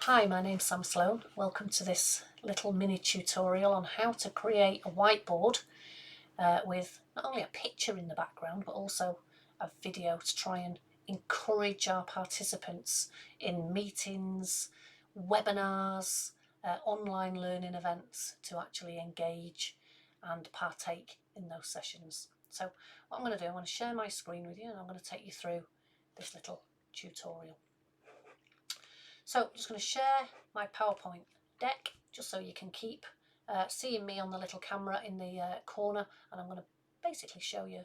Hi, my name's Sam Sloan. Welcome to this little mini tutorial on how to create a whiteboard with not only a picture in the background but also a video to try and encourage our participants in meetings, webinars, online learning events to actually engage and partake in those sessions. So what I'm going to do, I'm going to share my screen with you and I'm going to take you through this little tutorial. So I'm just going to share my PowerPoint deck just so you can keep seeing me on the little camera in the corner, and I'm going to basically show you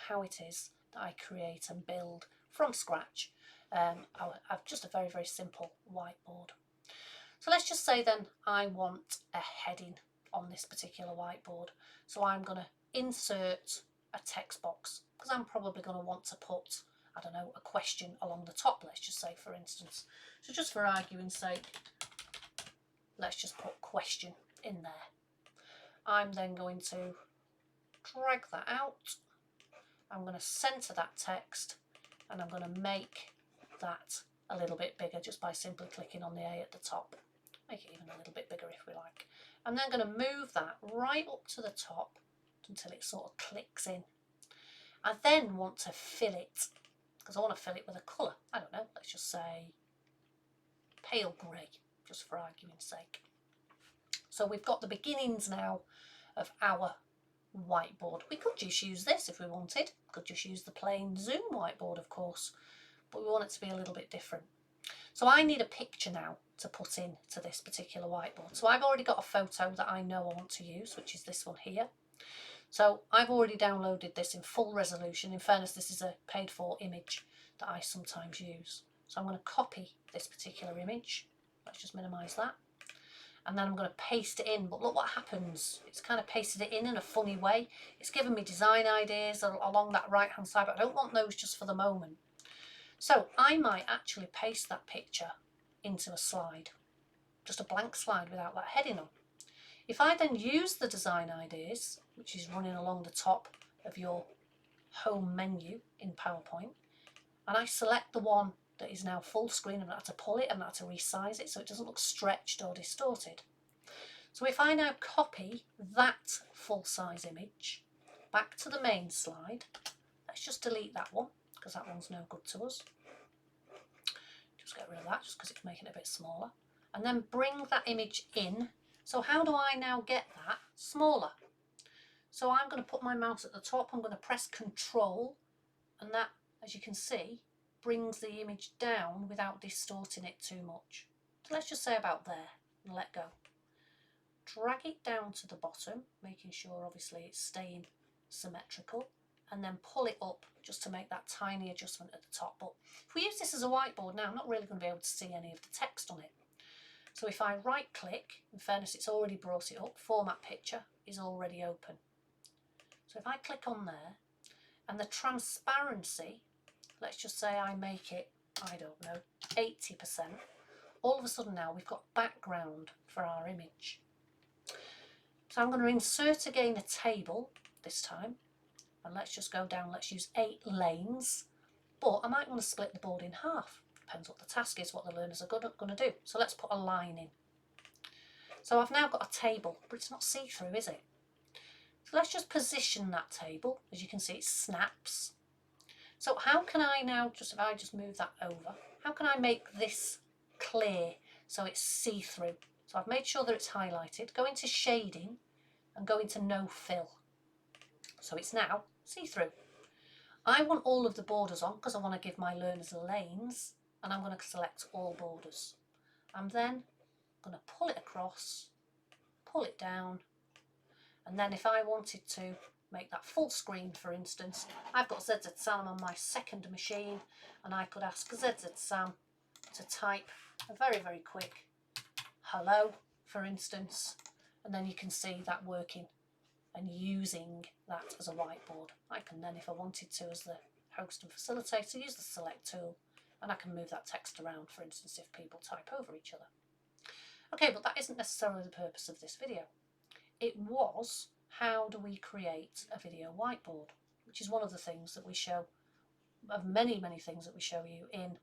how it is that I create and build from scratch. I've just a very simple whiteboard. So let's just say then I want a heading on this particular whiteboard. So I'm going to insert a text box because I'm probably going to want to put, I don't know, a question along the top, let's just say, for instance. So just for arguing's sake, let's just put question in there. I'm then going to drag that out. I'm going to center that text and I'm going to make that a little bit bigger just by simply clicking on the A at the top. Make it even a little bit bigger if we like. I'm then going to move that right up to the top until it sort of clicks in. I then want to fill it, because I want to fill it with a colour. I don't know, let's just say pale grey, just for argument's sake. So we've got the beginnings now of our whiteboard. We could just use this if we wanted. Could just use the plain Zoom whiteboard, of course, but we want it to be a little bit different. So I need a picture now to put in to this particular whiteboard. So I've already got a photo that I know I want to use, which is this one here. So I've already downloaded this in full resolution. In fairness, this is a paid for image that I sometimes use. So I'm going to copy this particular image. Let's just minimize that. And then I'm going to paste it in. But look what happens. It's kind of pasted it in a funny way. It's given me design ideas along that right hand side, but I don't want those just for the moment. So I might actually paste that picture into a slide, just a blank slide without that heading on. If I then use the design ideas, which is running along the top of your home menu in PowerPoint, and I select the one that is now full screen, and I have to pull it and I have to resize it so it doesn't look stretched or distorted. So if I now copy that full size image back to the main slide, let's just delete that one because that one's no good to us. Just get rid of that just because it's making it a bit smaller. And then bring that image in. So how do I now get that smaller? So I'm going to put my mouse at the top, I'm going to press Control, and that, as you can see, brings the image down without distorting it too much. So let's just say about there and let go. Drag it down to the bottom, making sure obviously it's staying symmetrical, and then pull it up just to make that tiny adjustment at the top. But if we use this as a whiteboard now, I'm not really going to be able to see any of the text on it. So if I right click, in fairness it's already brought it up, Format Picture is already open. So if I click on there, and the transparency, let's just say I make it, I don't know, 80%, all of a sudden now we've got background for our image. So I'm going to insert again a table this time, and let's just go down, let's use 8 lanes, but I might want to split the board in half. Depends what the task is, what the learners are going to do. So let's put a line in. So I've now got a table, but it's not see-through, is it? So let's just position that table. As you can see, it snaps. So how can I now, if I just move that over, how can I make this clear so it's see-through? So I've made sure that it's highlighted. Go into shading and go into no fill. So it's now see-through. I want all of the borders on because I want to give my learners lanes, and I'm going to select all borders. I'm then going to pull it across, pull it down, and then if I wanted to make that full screen, for instance, I've got ZZ Sam on my second machine, and I could ask ZZ Sam to type a very quick hello, for instance, and then you can see that working and using that as a whiteboard. I can then, if I wanted to, as the host and facilitator, use the select tool, and I can move that text around, for instance, if people type over each other. Okay, but that isn't necessarily the purpose of this video. It was, how do we create a video whiteboard, which is one of the things that we show, of many things that we show you in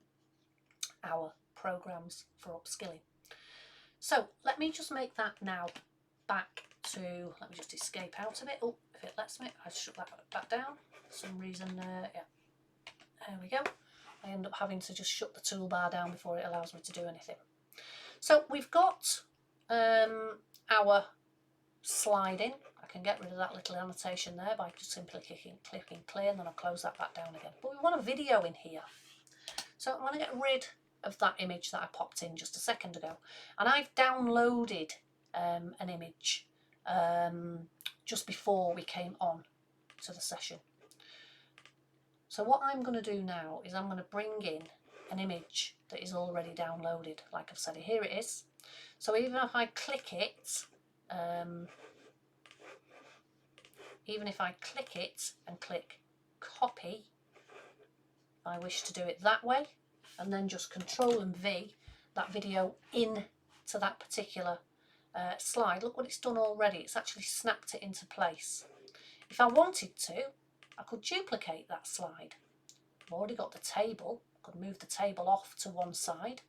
our programs for upskilling. So let me just make that now back to, let me just escape out of it. Oh, if it lets me, I shut that back down. For some reason, yeah, there we go. I end up having to just shut the toolbar down before it allows me to do anything. So we've got our slide in. I can get rid of that little annotation there by just simply clicking clear, and then I'll close that back down again. But we want a video in here. So I want to get rid of that image that I popped in just a second ago. And I've downloaded an image just before we came on to the session. So what I'm going to do now is I'm going to bring in an image that is already downloaded. Like I've said, here it is. So even if I click it, and click copy, if I wish to do it that way, and then just Control and V that video into that particular slide. Look what it's done already. It's actually snapped it into place. If I wanted to, I could duplicate that slide. I've already got the table. I could move the table off to one side.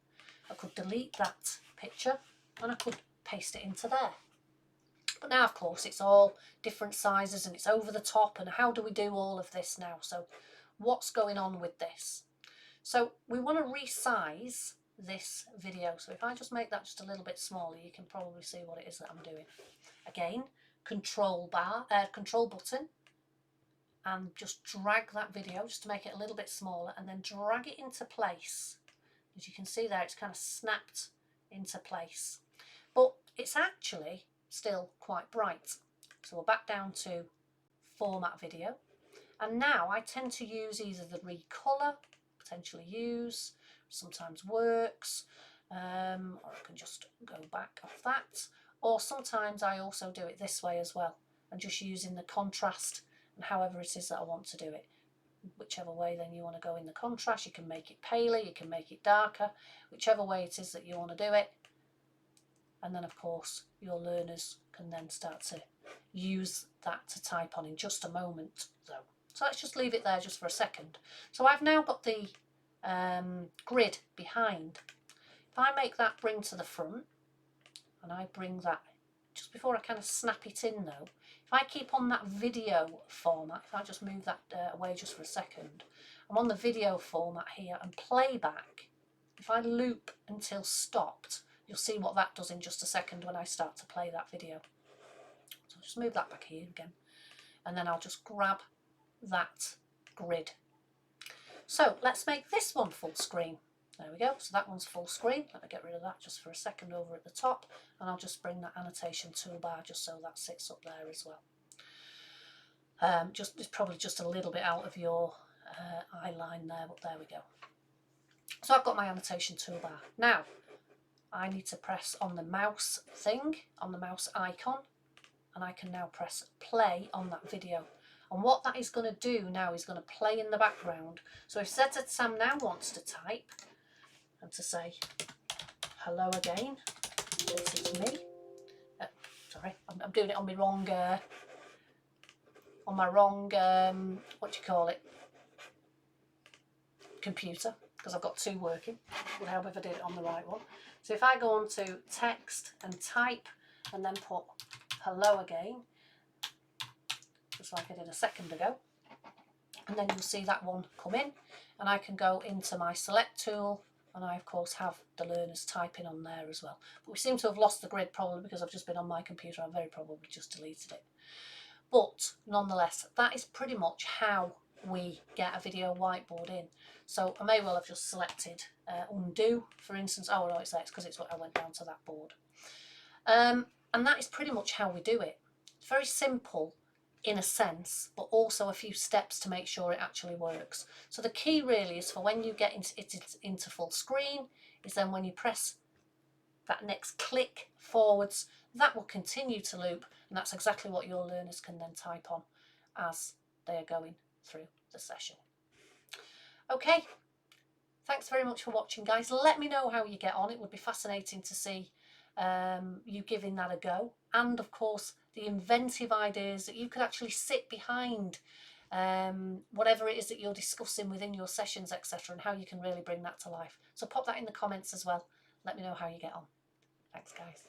I could delete that picture and I could paste it into there. But now, of course, it's all different sizes and it's over the top. And how do we do all of this now? So what's going on with this? So we want to resize this video. So if I just make that just a little bit smaller, you can probably see what it is that I'm doing. Again, control button, and just drag that video just to make it a little bit smaller, and then drag it into place. As you can see there, it's kind of snapped into place. But it's actually still quite bright. So we're back down to format video. And now I tend to use either the recolor, potentially use, sometimes works, or I can just go back off that. Or sometimes I also do it this way as well, and just using the contrast and however it is that I want to do it. Whichever way then you want to go in the contrast, you can make it paler, you can make it darker, whichever way it is that you want to do it. And then of course your learners can then start to use that to type on in just a moment though. So let's just leave it there just for a second. So I've now got the grid behind. If I make that bring to the front, and I bring that, just before I kind of snap it in though, if I keep on that video format, if I just move that away just for a second, I'm on the video format here, and playback, if I loop until stopped, you'll see what that does in just a second when I start to play that video. So I'll just move that back here again, and then I'll just grab that grid. So let's make this one full screen. There we go, so that one's full screen. Let me get rid of that just for a second over at the top, and I'll just bring that annotation toolbar just so that sits up there as well. It's probably just a little bit out of your eye line there, but there we go. So I've got my annotation toolbar. Now I need to press on the mouse thing, on the mouse icon, and I can now press play on that video. And what that is going to do now is going to play in the background. So if Zed Sam now wants to type and to say hello again, this is me. Sorry, I'm doing it on my wrong what do you call it, computer, because I've got two working. It would help if I did it on the right one. So if I go on to text and type and then put hello again, just like I did a second ago, and then you'll see that one come in, and I can go into my select tool, and I of course have the learners typing on there as well. But we seem to have lost the grid, probably because I've just been on my computer. I've very probably just deleted it. But nonetheless, that is pretty much how we get a video whiteboard in. So I may well have just selected undo, for instance. Oh no, it's there, it's because it's what I went down to that board. And that is pretty much how we do it. It's very simple in a sense, but also a few steps to make sure it actually works. So the key really is for when you get into full screen, is then when you press that next click forwards, that will continue to loop, and that's exactly what your learners can then type on as they are going through the session. Okay, thanks very much for watching, guys. Let me know how you get on. It would be fascinating to see you giving that a go, and of course the inventive ideas that you could actually sit behind whatever it is that you're discussing within your sessions, etc., and how you can really bring that to life. So pop that in the comments as well. Let me know how you get on. Thanks guys.